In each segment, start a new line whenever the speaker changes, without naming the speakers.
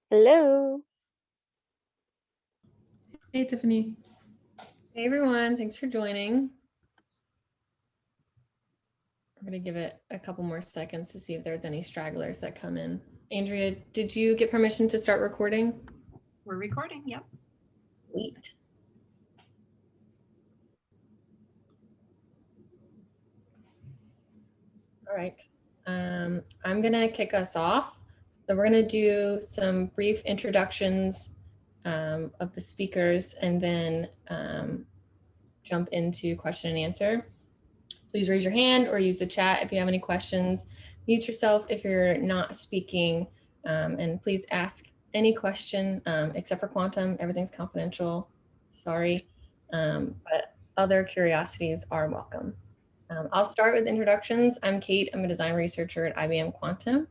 Hello.
Hey, Tiffany.
Hey everyone, thanks for joining. I'm gonna give it a couple more seconds to see if there's any stragglers that come in. Andrea, did you get permission to start recording?
We're recording, yep.
Sweet. All right, I'm gonna kick us off. So we're gonna do some brief introductions of the speakers and then jump into question and answer. Please raise your hand or use the chat if you have any questions. Mute yourself if you're not speaking, and please ask any question except for quantum. Everything's confidential. Sorry, but other curiosities are welcome. I'll start with introductions. I'm Kate. I'm a design researcher at IBM Quantum.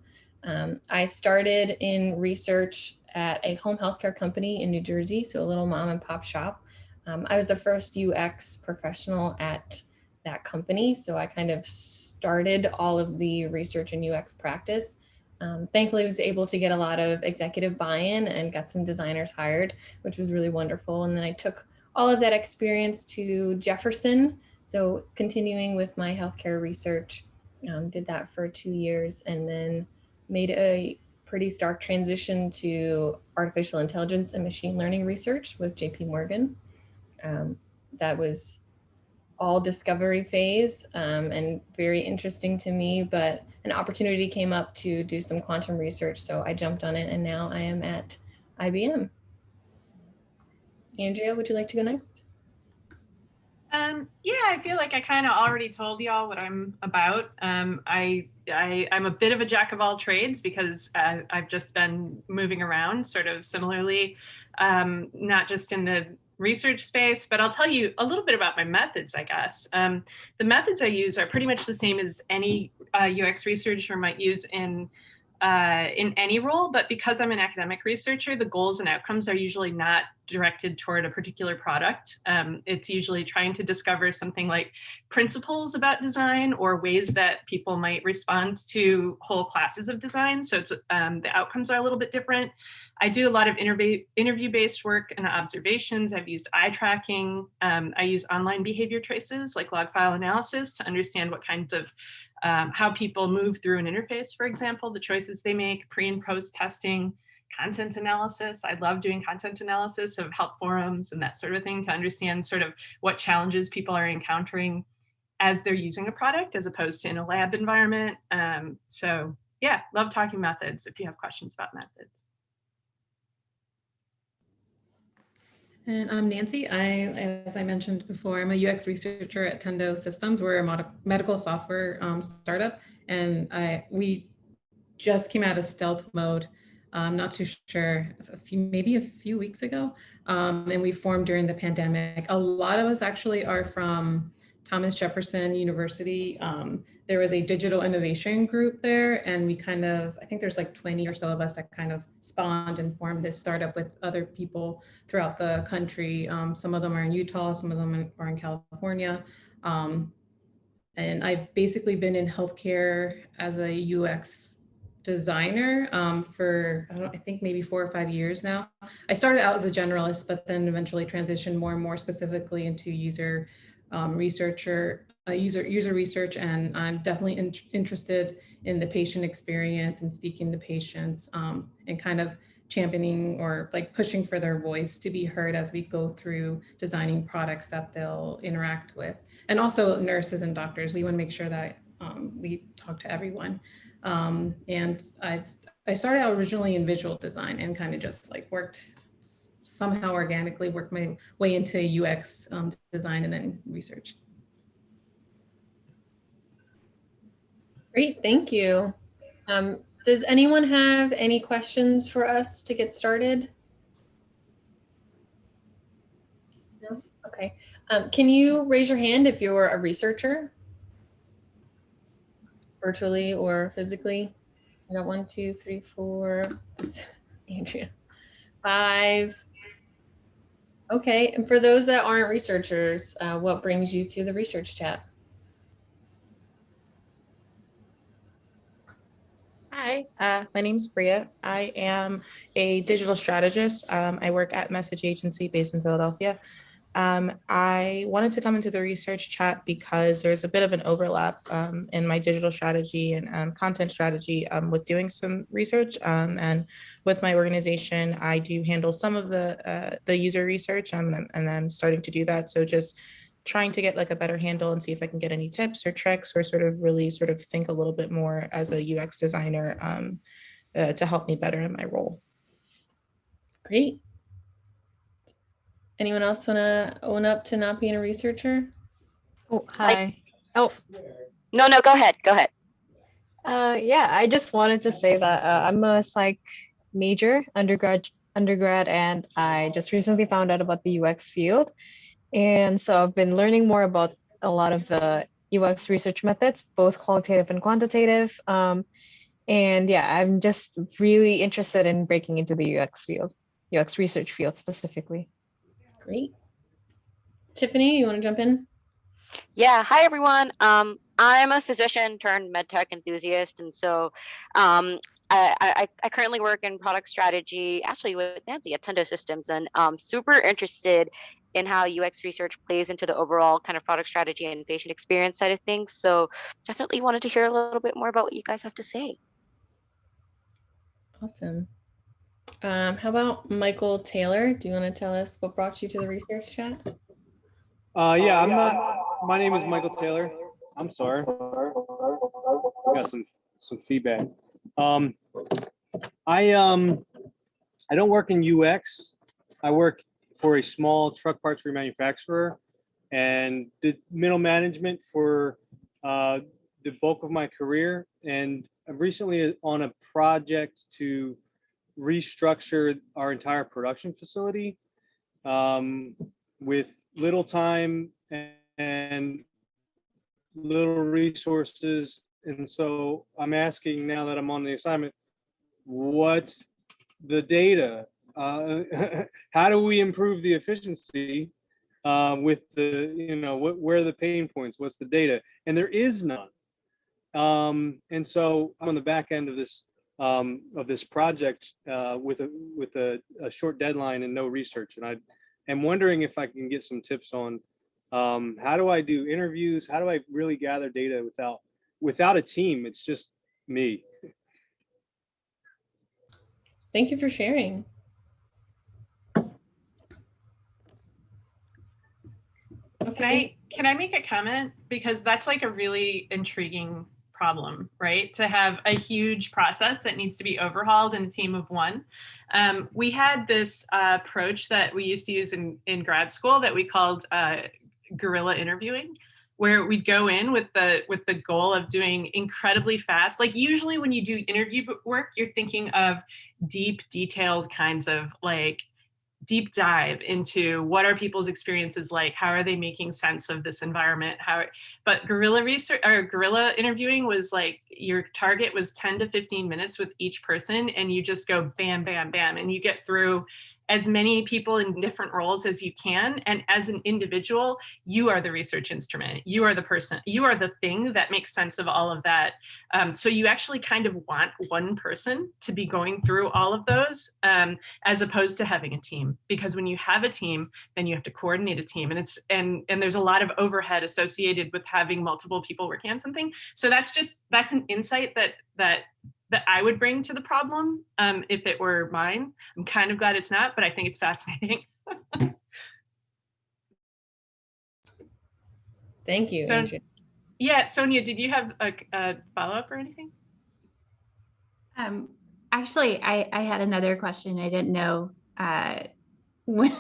I started in research at a home healthcare company in New Jersey, so a little mom and pop shop. I was the first UX professional at that company, so I kind of started all of the research and UX practice. Thankfully, I was able to get a lot of executive buy-in and got some designers hired, which was really wonderful. And then I took all of that experience to Jefferson, so continuing with my healthcare research, did that for 2 years and then made a pretty stark transition to artificial intelligence and machine learning research with JP Morgan. That was all discovery phase and very interesting to me, but an opportunity came up to do some quantum research, so I jumped on it and now I am at IBM. Andrea, would you like to go next?
Yeah, I feel like I kind of already told y'all what I'm about. I'm a bit of a jack of all trades because I've just been moving around sort of similarly, not just in the research space, but I'll tell you a little bit about my methods, I guess. The methods I use are pretty much the same as any UX researcher might use in any role, but because I'm an academic researcher, the goals and outcomes are usually not directed toward a particular product. It's usually trying to discover something like principles about design or ways that people might respond to whole classes of design. So it's, the outcomes are a little bit different. I do a lot of interview-based work and observations. I've used eye tracking. I use online behavior traces like log file analysis to understand what kinds of how people move through an interface, for example, the choices they make, pre and post testing, content analysis. I love doing content analysis of help forums and that sort of thing to understand sort of what challenges people are encountering as they're using a product as opposed to in a lab environment. So yeah, love talking methods if you have questions about methods.
And I'm Nanci. As I mentioned before, I'm a UX researcher at Tendo Systems. We're a medical software startup, and we just came out of stealth mode. I'm not too sure, maybe a few weeks ago, and we formed during the pandemic. A lot of us actually are from Thomas Jefferson University. There was a digital innovation group there, and we I think there's like 20 or so of us that kind of spawned and formed this startup with other people throughout the country. Some of them are in Utah, some of them are in California. And I've basically been in healthcare as a UX designer for, I think maybe 4 or 5 years now. I started out as a generalist, but then eventually transitioned more and more specifically into user research, and I'm definitely interested in the patient experience and speaking to patients and kind of championing or like pushing for their voice to be heard as we go through designing products that they'll interact with. And also nurses and doctors, we want to make sure that we talk to everyone. And I started out originally in visual design and kind of just like somehow organically worked my way into UX design and then research.
Great, thank you. Does anyone have any questions for us to get started? No? Okay. Can you raise your hand if you're a researcher? Virtually or physically? I got 1, 2, 3, 4. Andrea. 5. Okay, and for those that aren't researchers, what brings you to the research chat?
Hi, my name's Bria. I am a digital strategist. I work at Message Agency based in Philadelphia. I wanted to come into the research chat because there's a bit of an overlap in my digital strategy and content strategy with doing some research. And with my organization, I do handle some of the user research, and I'm starting to do that. So just trying to get like a better handle and see if I can get any tips or tricks or sort of really sort of think a little bit more as a UX designer to help me better in my role.
Great. Anyone else want to own up to not being a researcher?
Oh, hi. Oh,
No, go ahead. Go ahead.
yeah, I just wanted to say that I'm a psych major, undergrad, and I just recently found out about the UX field. And so I've been learning more about a lot of the UX research methods, both qualitative and quantitative. And yeah, I'm just really interested in breaking into the UX field, UX research field specifically.
Great. Tiffany, you want to jump in?
Yeah. Hi, everyone. I'm a physician turned medtech enthusiast, and so I currently work in product strategy, actually with Nanci at Tendo Systems, and super interested in how UX research plays into the overall kind of product strategy and patient experience side of things. So definitely wanted to hear a little bit more about what you guys have to say.
Awesome. How about Michael Taylor? Do you want to tell us what brought you to the research chat?
Yeah, my name is Michael Taylor. I'm sorry. I got some feedback. I don't work in UX. I work for a small truck parts remanufacturer and did middle management for the bulk of my career. And I'm recently on a project to restructure our entire production facility with little time and little resources. And so I'm asking, now that I'm on the assignment, what's the data? How do we improve the efficiency with the, where are the pain points? What's the data? And there is none. And so I'm on the back end of this project with a short deadline and no research. And I am wondering if I can get some tips on how do I do interviews? How do I really gather data without a team? It's just me.
Thank you for sharing. Okay.
Can I make a comment? Because that's like a really intriguing problem, right? To have a huge process that needs to be overhauled in a team of one. We had this approach that we used to use in grad school that we called guerrilla interviewing, where we'd go in with the goal of doing incredibly fast. Like usually when you do interview work, you're thinking of deep, detailed kinds of like deep dive into what are people's experiences like, how are they making sense of this environment, but guerrilla research or guerrilla interviewing was like your target was 10 to 15 minutes with each person, and you just go bam, bam, bam, and you get through as many people in different roles as you can. And as an individual, you are the research instrument. You are the person, you are the thing that makes sense of all of that. So you actually kind of want one person to be going through all of those as opposed to having a team. Because when you have a team, then you have to coordinate a team. And there's a lot of overhead associated with having multiple people working on something. So that's an insight that I would bring to the problem if it were mine. I'm kind of glad it's not, but I think it's fascinating.
Thank you, Andrea.
Yeah, Sonia, did you have a follow-up or anything?
Actually, I had another question. I didn't know when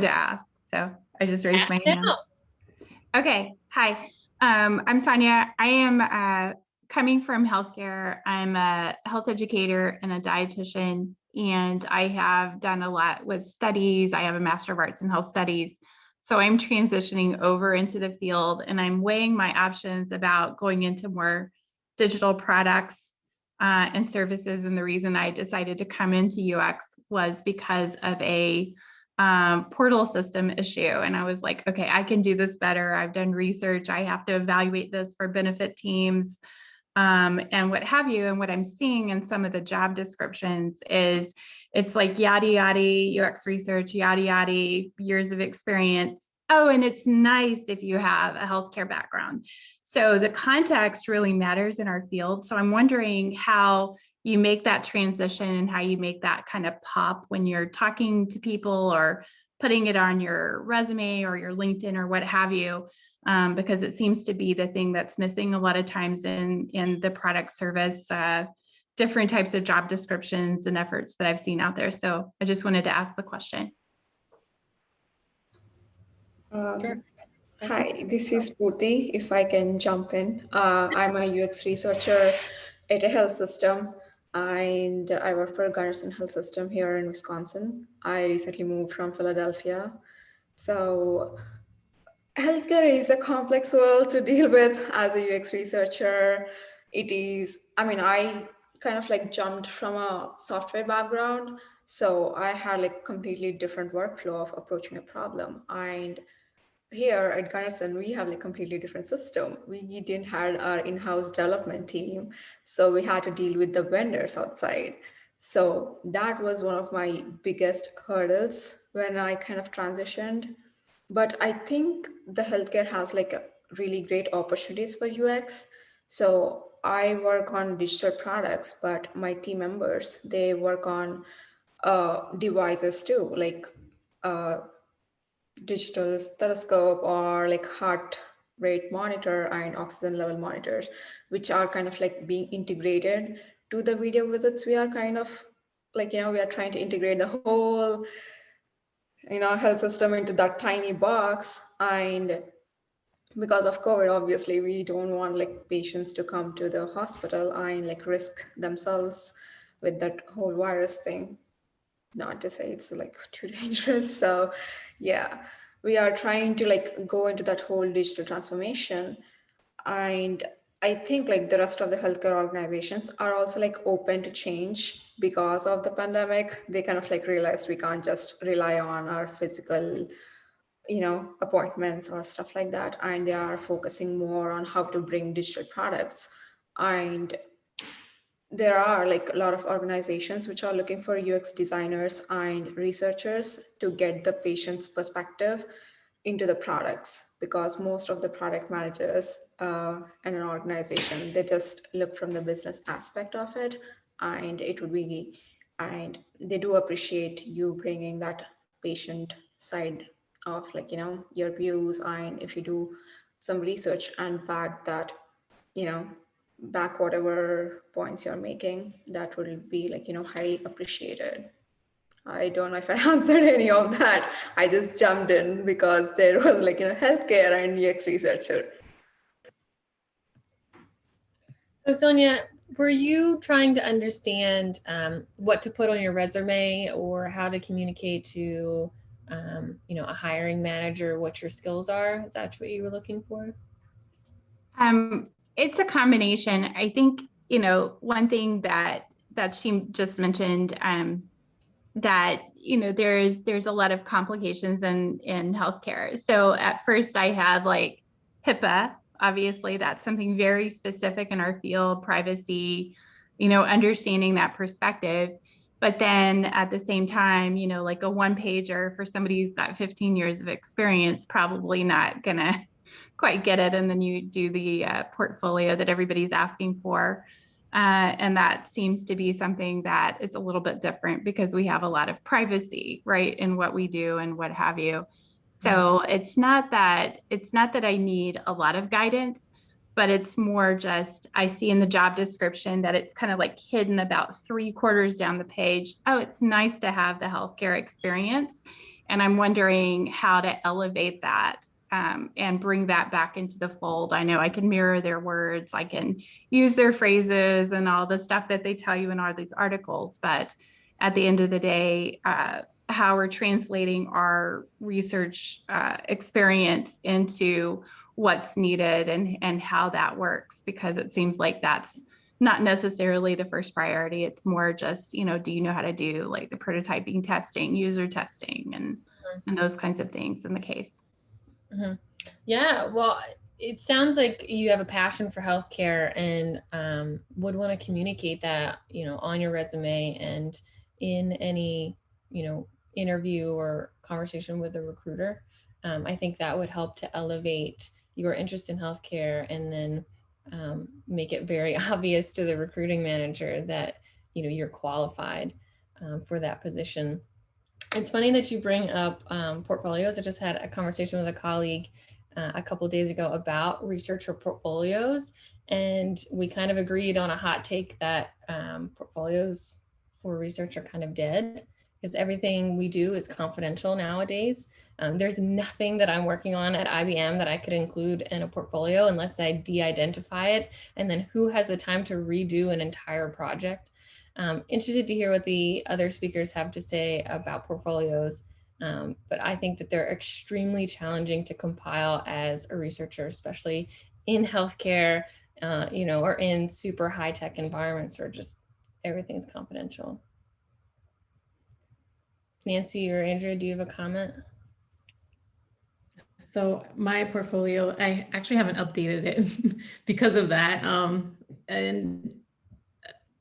to ask, so I just raised my hand. Okay, hi. I'm Sonia. I am coming from healthcare. I'm a health educator and a dietitian, and I have done a lot with studies. I have a Master of Arts in Health Studies. So I'm transitioning over into the field, and I'm weighing my options about going into more digital products and services. And the reason I decided to come into UX was because of a portal system issue. And I was like, okay, I can do this better. I've done research. I have to evaluate this for benefit teams. and what have you. And what I'm seeing in some of the job descriptions is it's like yada, yada, UX research, yada, yada, years of experience. Oh, and it's nice if you have a healthcare background. So the context really matters in our field. So I'm wondering how you make that transition and how you make that kind of pop when you're talking to people or putting it on your resume or your LinkedIn or what have you, because it seems to be the thing that's missing a lot of times in the product service, different types of job descriptions and efforts that I've seen out there. So I just wanted to ask the question.
Hi, this is Forte, if I can jump in. I'm a UX researcher at a health system, and I work for Garrison Health System here in Wisconsin. I recently moved from Philadelphia. So healthcare is a complex world to deal with as a UX researcher. It is, I mean, I kind of like jumped from a software background. So I had like completely different workflow of approaching a problem. And here at Garrison, we have like completely different system. We didn't have our in-house development team. So we had to deal with the vendors outside. So that was one of my biggest hurdles when I kind of transitioned. But I think the healthcare has like a really great opportunities for UX. So I work on digital products, but my team members, they work on devices too, like digital stethoscope or like heart rate monitor and oxygen level monitors, which are kind of like being integrated to the video visits. We are kind of like, we are trying to integrate the whole, health system into that tiny box. And because of COVID, obviously, we don't want like patients to come to the hospital and like risk themselves with that whole virus thing. Not to say it's like too dangerous. So yeah, we are trying to like go into that whole digital transformation. And I think like the rest of the healthcare organizations are also like open to change because of the pandemic. They kind of like realized we can't just rely on our physical, appointments or stuff like that. And they are focusing more on how to bring digital products. And there are like a lot of organizations which are looking for UX designers and researchers to get the patient's perspective into the products, because most of the product managers in an organization, they just look from the business aspect of it, and they do appreciate you bringing that patient side of like, your views, and if you do some research and back that, back whatever points you're making, that would be like, highly appreciated. I don't know if I answered any of that. I just jumped in because there was like, healthcare and UX researcher.
So Sonia, were you trying to understand what to put on your resume or how to communicate to, a hiring manager what your skills are? Is that what you were looking for?
It's a combination. I think, one thing that she just mentioned, that, there's a lot of complications in healthcare. So at first I had like HIPAA, obviously that's something very specific in our field, privacy, understanding that perspective. But then at the same time, like a one pager for somebody who's got 15 years of experience, probably not gonna quite get it. And then you do the portfolio that everybody's asking for. And that seems to be something that is a little bit different because we have a lot of privacy, right, in what we do and what have you. So it's not that I need a lot of guidance, but it's more just, I see in the job description that it's kind of like hidden about 3/4 down the page. Oh, it's nice to have the healthcare experience. And I'm wondering how to elevate that and bring that back into the fold. I know I can mirror their words, I can use their phrases and all the stuff that they tell you in all these articles, but at the end of the day, how we're translating our research experience into what's needed and how that works, because it seems like that's not necessarily the first priority. It's more just, do you know how to do like the prototyping testing, user testing, and those kinds of things in the case.
Mm-hmm. Yeah, well, it sounds like you have a passion for healthcare and would want to communicate that, on your resume and in any, interview or conversation with a recruiter. I think that would help to elevate your interest in healthcare and then make it very obvious to the recruiting manager that, you're qualified for that position. It's funny that you bring up portfolios. I just had a conversation with a colleague a couple of days ago about researcher portfolios, and we kind of agreed on a hot take that portfolios for research are kind of dead because everything we do is confidential nowadays. There's nothing that I'm working on at IBM that I could include in a portfolio unless I de-identify it, and then who has the time to redo an entire project? Interested to hear what the other speakers have to say about portfolios, but I think that they're extremely challenging to compile as a researcher, especially in healthcare, or in super high-tech environments where just everything's confidential. Nanci or Andrea, do you have a comment?
So my portfolio, I actually haven't updated it because of that. And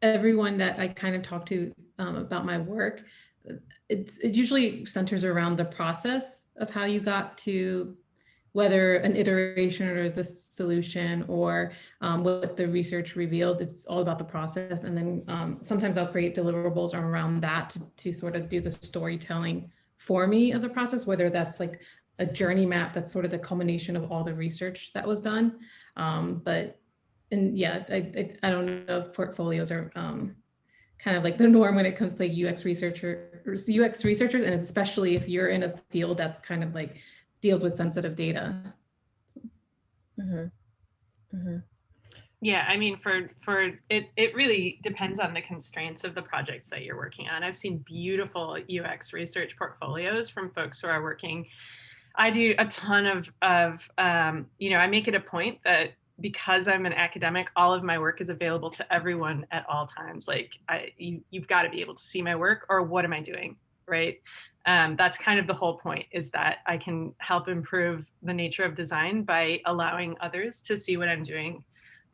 everyone that I kind of talk to about my work, it usually centers around the process of how you got to whether an iteration or the solution or what the research revealed. It's all about the process. And then sometimes I'll create deliverables around that to sort of do the storytelling for me of the process, whether that's like a journey map that's sort of the culmination of all the research that was done. And yeah, I don't know if portfolios are kind of like the norm when it comes to like UX researchers, and especially if you're in a field that's kind of like deals with sensitive data.
Mm-hmm. Mm-hmm.
Yeah, I mean, for it really depends on the constraints of the projects that you're working on. I've seen beautiful UX research portfolios from folks who are working. I do a ton of I make it a point that because I'm an academic, all of my work is available to everyone at all times. Like you've got to be able to see my work, or what am I doing, right? That's kind of the whole point, is that I can help improve the nature of design by allowing others to see what I'm doing.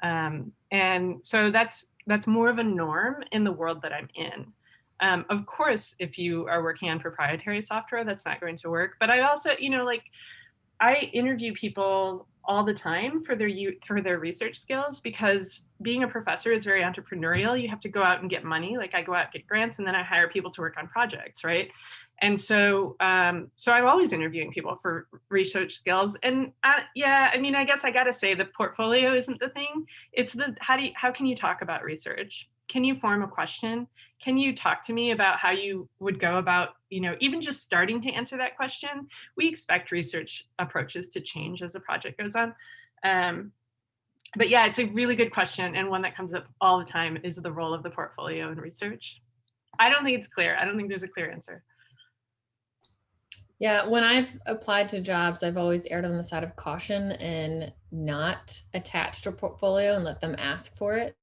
And so that's more of a norm in the world that I'm in. Of course, if you are working on proprietary software, that's not going to work. But I also, I interview people all the time for their research skills, because being a professor is very entrepreneurial. You have to go out and get money. Like I go out and get grants, and then I hire people to work on projects, right? And so, so I'm always interviewing people for research skills. And yeah, I mean, I guess I got to say the portfolio isn't the thing. It's how can you talk about research? Can you form a question? Can you talk to me about how you would go about, even just starting to answer that question? We expect research approaches to change as the project goes on. But yeah, it's a really good question. And one that comes up all the time is the role of the portfolio in research. I don't think it's clear. I don't think there's a clear answer.
Yeah, when I've applied to jobs, I've always erred on the side of caution and not attached a portfolio and let them ask for it.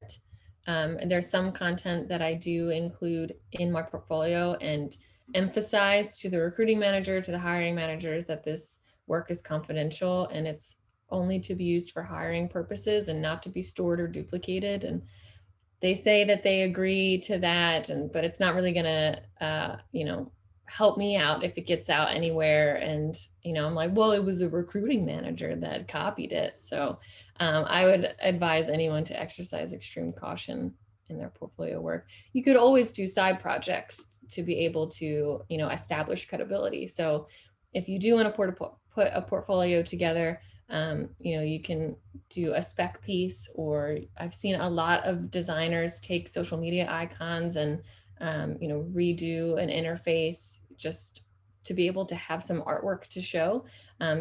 And there's some content that I do include in my portfolio and emphasize to the recruiting manager, to the hiring managers, that this work is confidential and it's only to be used for hiring purposes and not to be stored or duplicated. And they say that they agree to that, but it's not really gonna, help me out if it gets out anywhere. And, I'm like, well, it was a recruiting manager that copied it. So I would advise anyone to exercise extreme caution in their portfolio work. You could always do side projects to be able to, establish credibility. So if you do want to put a portfolio together, you can do a spec piece, or I've seen a lot of designers take social media icons and, redo an interface just to be able to have some artwork to show.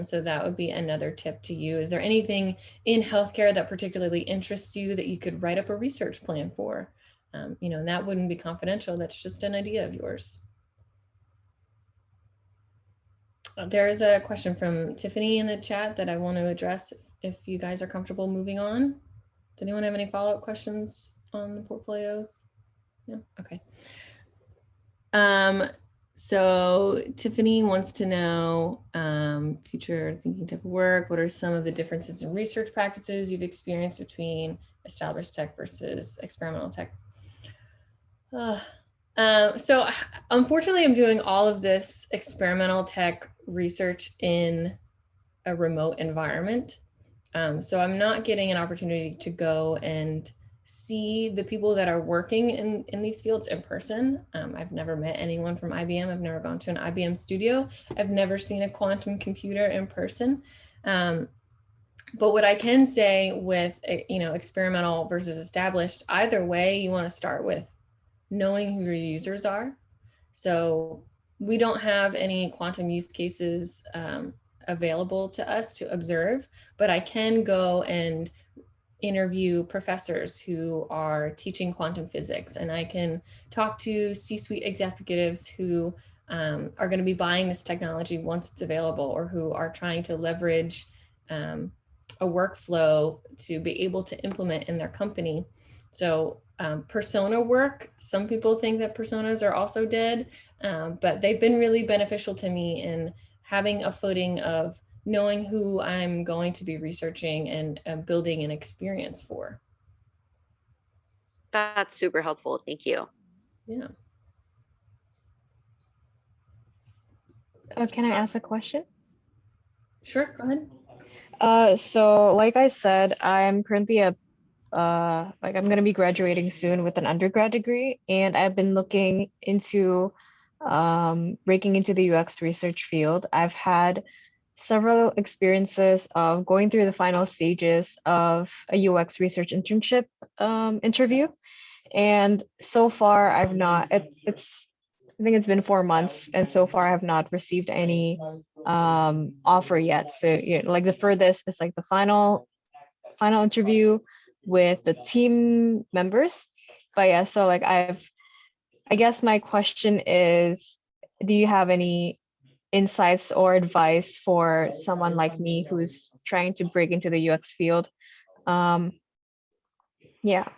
So that would be another tip to you. Is there anything in healthcare that particularly interests you that you could write up a research plan for? And that wouldn't be confidential. That's just an idea of yours. There is a question from Tiffany in the chat that I want to address if you guys are comfortable moving on. Does anyone have any follow-up questions on the portfolios? No? Okay. So Tiffany wants to know future thinking type of work. What are some of the differences in research practices you've experienced between established tech versus experimental tech? So unfortunately, I'm doing all of this experimental tech research in a remote environment. So I'm not getting an opportunity to go and see the people that are working in these fields in person. I've never met anyone from IBM. I've never gone to an IBM studio. I've never seen a quantum computer in person. But what I can say with, experimental versus established, either way, you want to start with knowing who your users are. So we don't have any quantum use cases available to us to observe, but I can go and interview professors who are teaching quantum physics, and I can talk to C-suite executives who are going to be buying this technology once it's available, or who are trying to leverage a workflow to be able to implement in their company. So persona work, some people think that personas are also dead, but they've been really beneficial to me in having a footing of knowing who I'm going to be researching and building an experience for.
That's super helpful. Thank you.
Yeah.
Can I ask a question?
Sure, go ahead.
So like I said, I'm currently I'm going to be graduating soon with an undergrad degree, and I've been looking into breaking into the UX research field. I've had several experiences of going through the final stages of a UX research internship interview, and so far I've not. I think it's been 4 months, and so far I have not received any offer yet. So like the furthest is like the final interview with the team members. But yeah, so like I guess my question is, do you have any insights or advice for someone like me who's trying to break into the UX field? Yeah.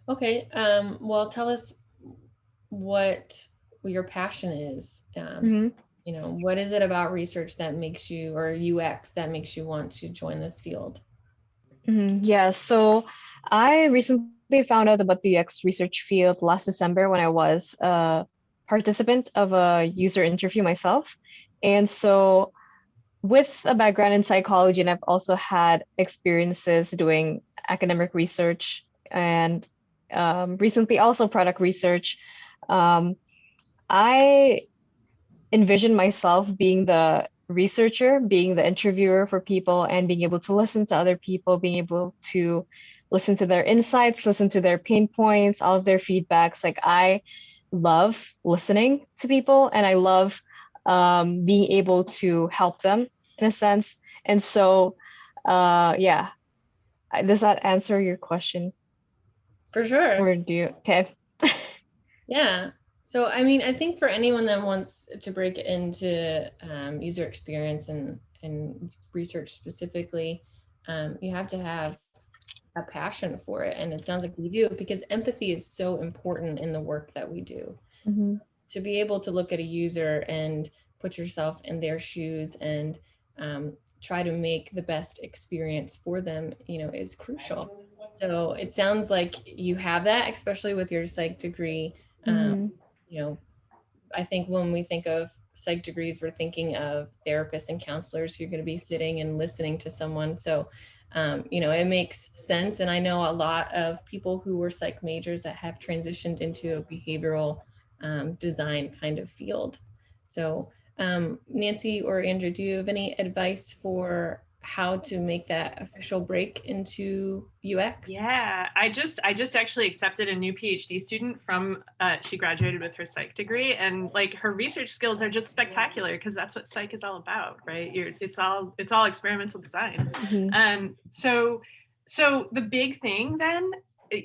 Okay, well, tell us what your passion is. What is it about research that makes you, or UX that makes you want to join this field?
Yeah, so I recently found out about the UX research field last December when I was a participant of a user interview myself. And so with a background in psychology, and I've also had experiences doing academic research and recently also product research, I envision myself being the researcher, being the interviewer for people, and being able to listen to other people, being able to listen to their insights, listen to their pain points, all of their feedbacks. Like I love listening to people, and I love being able to help them in a sense. And so, yeah, does that answer your question?
For sure.
Or do you? Okay.
Yeah. So, I mean, I think for anyone that wants to break into user experience and research specifically, you have to have a passion for it. And it sounds like you do, because empathy is so important in the work that we do.
Mm-hmm.
To be able to look at a user and put yourself in their shoes and try to make the best experience for them, is crucial. So it sounds like you have that, especially with your psych degree. I think when we think of psych degrees, we're thinking of therapists and counselors who are going to be sitting and listening to someone. So, it makes sense. And I know a lot of people who were psych majors that have transitioned into a behavioral design kind of field. So, Nanci or Andrea, do you have any advice for how to make that official break into UX?
Yeah, I just actually accepted a new PhD student from, she graduated with her psych degree, and like her research skills are just spectacular, because that's what psych is all about, right? It's all experimental design.
Mm-hmm.
So the big thing then,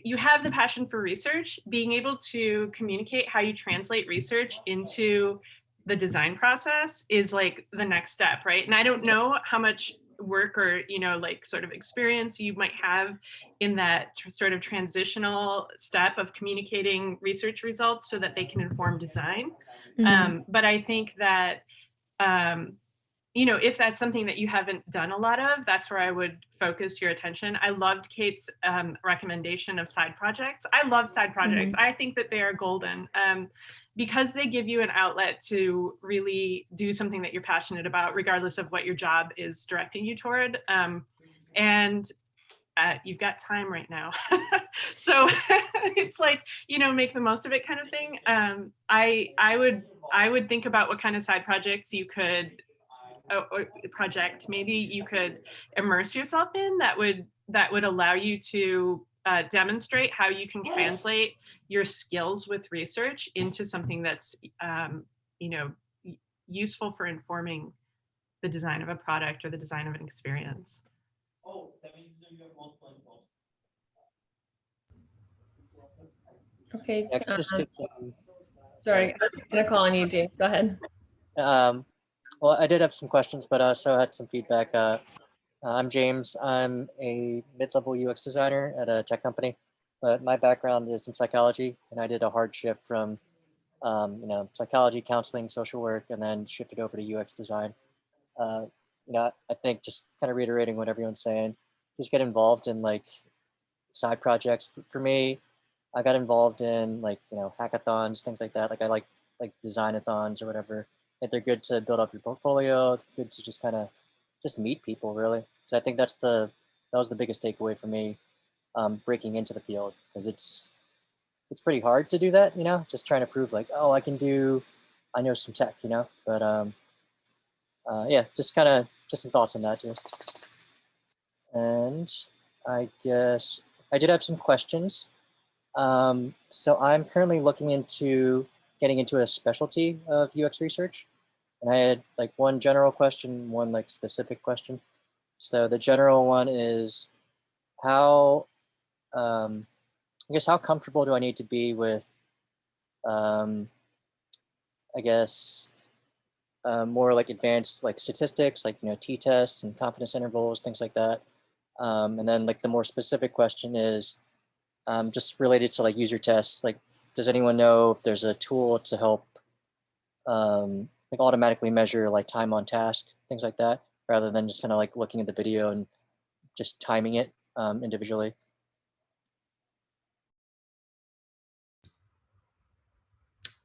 you have the passion for research, being able to communicate how you translate research into the design process is like the next step, right? And I don't know how much work or, like sort of experience you might have in that sort of transitional step of communicating research results so that they can inform design. But I think that, if that's something that you haven't done a lot of, that's where I would focus your attention. I loved Kate's recommendation of side projects. I love side projects. I think that they are golden because they give you an outlet to really do something that you're passionate about, regardless of what your job is directing you toward. And you've got time right now. So it's like, make the most of it kind of thing. I would think about what kind of side projects you could maybe you could immerse yourself in that would allow you to demonstrate how you can translate your skills with research into something that's useful for informing the design of a product or the design of an experience.
Okay.
Yeah, I can just give some,
Sorry, I'm gonna call on you, James. Go ahead.
well, I did have some questions, but also had some feedback. I'm James. I'm a mid-level UX designer at a tech company, but my background is in psychology, and I did a hard shift from, psychology, counseling, social work, and then shifted over to UX design. I think just kind of reiterating what everyone's saying, just get involved in like side projects. For me, I got involved in like, hackathons, things like that. Like I like designathons or whatever. I think they're good to build up your portfolio, good to just kind of just meet people really. So I think that was the biggest takeaway for me breaking into the field, because it's pretty hard to do that, just trying to prove like, oh, I know some tech, but yeah, just some thoughts on that too. And I guess I did have some questions. So I'm currently looking into getting into a specialty of UX research. And I had like one general question, one like specific question. So the general one is how, I guess, how comfortable do I need to be with, I guess, more like advanced like statistics, like, t-tests and confidence intervals, things like that. And then like the more specific question is just related to like user tests. Like, does anyone know if there's a tool to help like automatically measure like time on task, things like that, rather than just kind of like looking at the video and just timing it individually?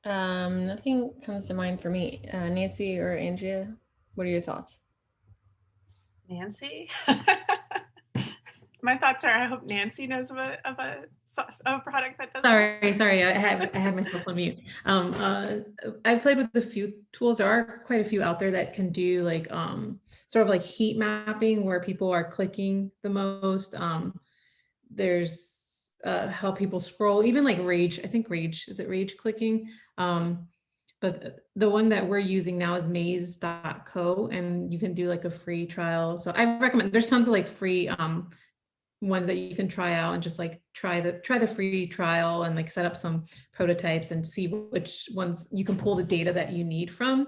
Nothing comes to mind for me. Nanci or Andrea, what are your thoughts?
Nanci? My thoughts are, I hope Nanci knows of a product that does.
Sorry, I had myself on mute. I've played with a few tools. There are quite a few out there that can do like sort of like heat mapping where people are clicking the most. There's how people scroll, even like Rage. I think Rage, is it Rage clicking? But the one that we're using now is maze.co, and you can do like a free trial. So I recommend, there's tons of like free ones that you can try out and just like try the free trial and like set up some prototypes and see which ones you can pull the data that you need from.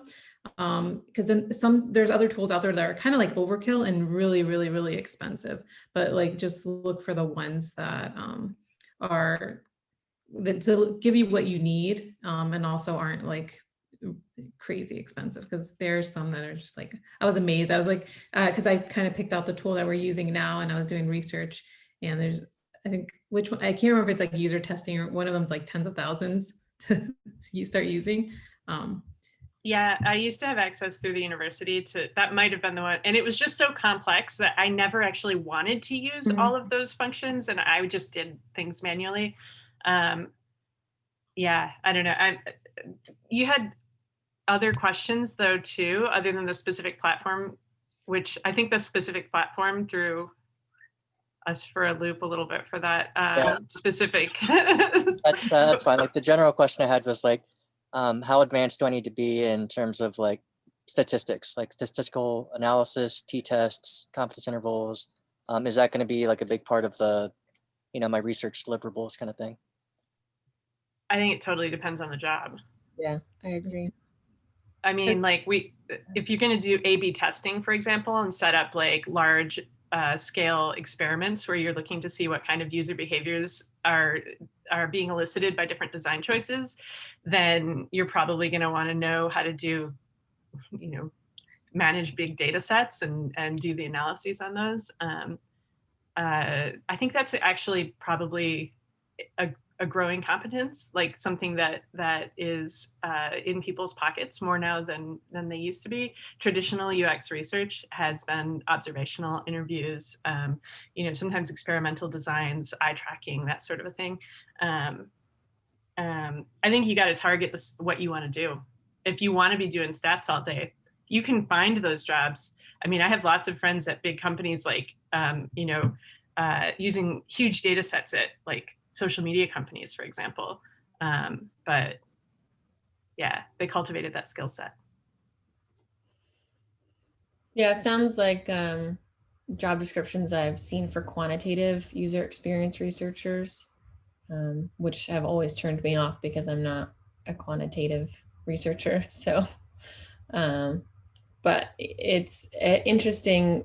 Because then there's other tools out there that are kind of like overkill and really, really, really expensive, but like just look for the ones that are that to give you what you need and also aren't like crazy expensive, because there's some that are just like, I was amazed. I was like, because I kind of picked out the tool that we're using now and I was doing research, and there's, I think, which one, I can't remember if it's like user testing or one of them's like tens of thousands to start using.
Yeah, I used to have access through the university to, that might have been the one. And it was just so complex that I never actually wanted to use all of those functions, and I just did things manually. Yeah, I don't know. You had other questions though too, other than the specific platform, which I think the specific platform threw us for a loop a little bit for that specific.
That's fine. Like the general question I had was like, how advanced do I need to be in terms of like statistics, like statistical analysis, t-tests, confidence intervals? Is that going to be like a big part of the, my research deliverables kind of thing?
I think it totally depends on the job.
Yeah, I agree.
I mean, like if you're going to do A/B testing, for example, and set up like large scale experiments where you're looking to see what kind of user behaviors are being elicited by different design choices, then you're probably going to want to know how to do, manage big data sets and do the analyses on those. I think that's actually probably a growing competence, like something that is in people's pockets more now than they used to be. Traditional UX research has been observational interviews, sometimes experimental designs, eye tracking, that sort of a thing. I think you got to target what you want to do. If you want to be doing stats all day, you can find those jobs. I mean, I have lots of friends at big companies like, using huge data sets at like social media companies, for example. But yeah, they cultivated that skill set.
Yeah, it sounds like job descriptions I've seen for quantitative user experience researchers, which have always turned me off because I'm not a quantitative researcher. So, but it's interesting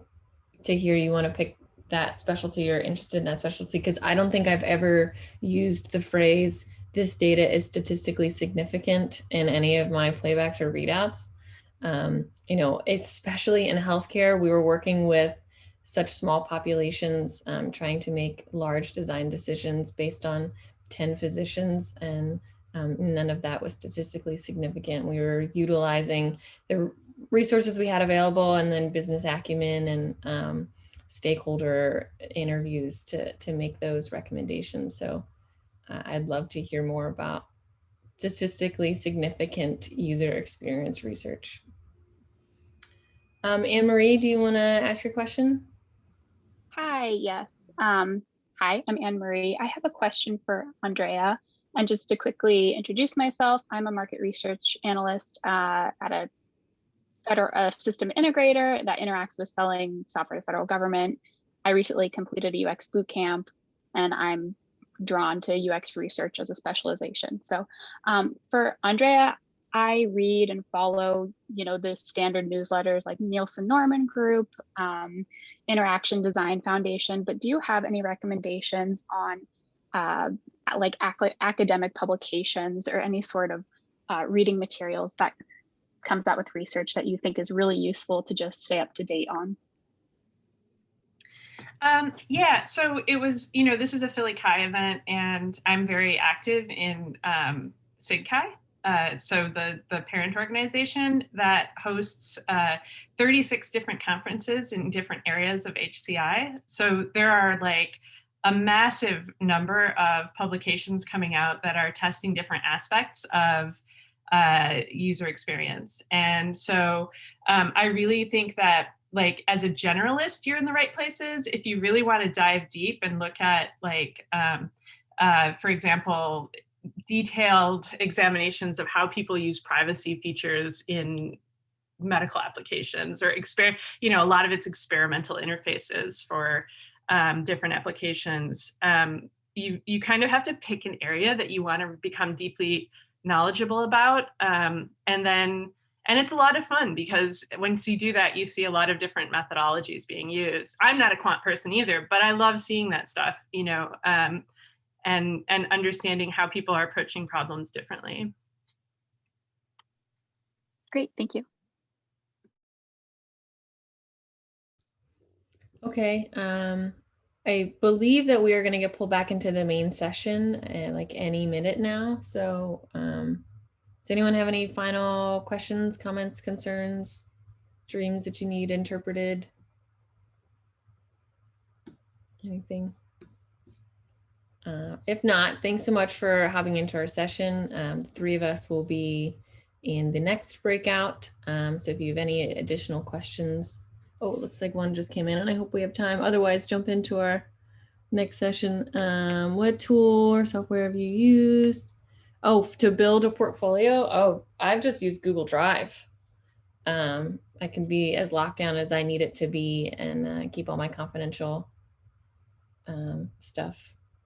to hear you want to pick that specialty or interested in that specialty, because I don't think I've ever used the phrase, this data is statistically significant, in any of my playbacks or readouts. Especially in healthcare, we were working with such small populations, trying to make large design decisions based on 10 physicians, and none of that was statistically significant. We were utilizing the resources we had available and then business acumen and stakeholder interviews to make those recommendations. So I'd love to hear more about statistically significant user experience research. Anne-Marie, do you want to ask your question?
Hi, yes. Hi, I'm Anne-Marie. I have a question for Andrea. And just to quickly introduce myself, I'm a market research analyst at a system integrator that interacts with selling software to federal government. I recently completed a UX bootcamp, and I'm drawn to UX research as a specialization. So for Andrea, I read and follow, the standard newsletters like Nielsen Norman Group, Interaction Design Foundation, but do you have any recommendations on like academic publications or any sort of reading materials that comes out with research that you think is really useful to just stay up to date on?
Yeah, so it was, this is a PhillyCHI event, and I'm very active in SIG-Chi. So the parent organization that hosts 36 different conferences in different areas of HCI. So there are like a massive number of publications coming out that are testing different aspects of user experience. And so I really think that, like, as a generalist, you're in the right places. If you really want to dive deep and look at, like, for example, detailed examinations of how people use privacy features in medical applications, or a lot of it's experimental interfaces for different applications. You kind of have to pick an area that you want to become deeply knowledgeable about, and it's a lot of fun, because once you do that, you see a lot of different methodologies being used. I'm not a quant person either, but I love seeing that stuff, and understanding how people are approaching problems differently.
Great, thank you.
Okay, I believe that we are going to get pulled back into the main session like any minute now. So does anyone have any final questions, comments, concerns, dreams that you need interpreted? Anything? If not, thanks so much for hopping into our session. The three of us will be in the next breakout. So if you have any additional questions, oh, it looks like one just came in, and I hope we have time. Otherwise, jump into our next session. What tool or software have you used? Oh, to build a portfolio? Oh, I've just used Google Drive. I can be as locked down as I need it to be, and keep all my confidential stuff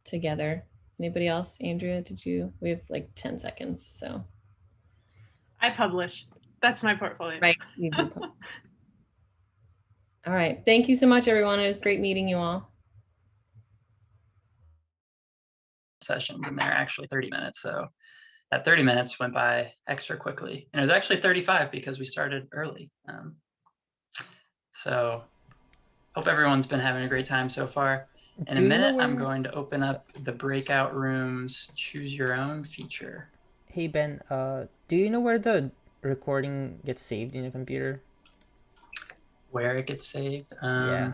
together. Anybody else? Andrea, we have like 10 seconds, so.
I publish. That's my portfolio.
Right. All right. Thank you so much, everyone. It was great meeting you all.
Sessions, and they're actually 30 minutes. So that 30 minutes went by extra quickly. And it was actually 35 because we started early. So hope everyone's been having a great time so far. In a minute, I'm going to open up the breakout rooms, choose your own feature.
Hey, Ben, do you know where the recording gets saved in your computer?
Where it gets saved?
Yeah.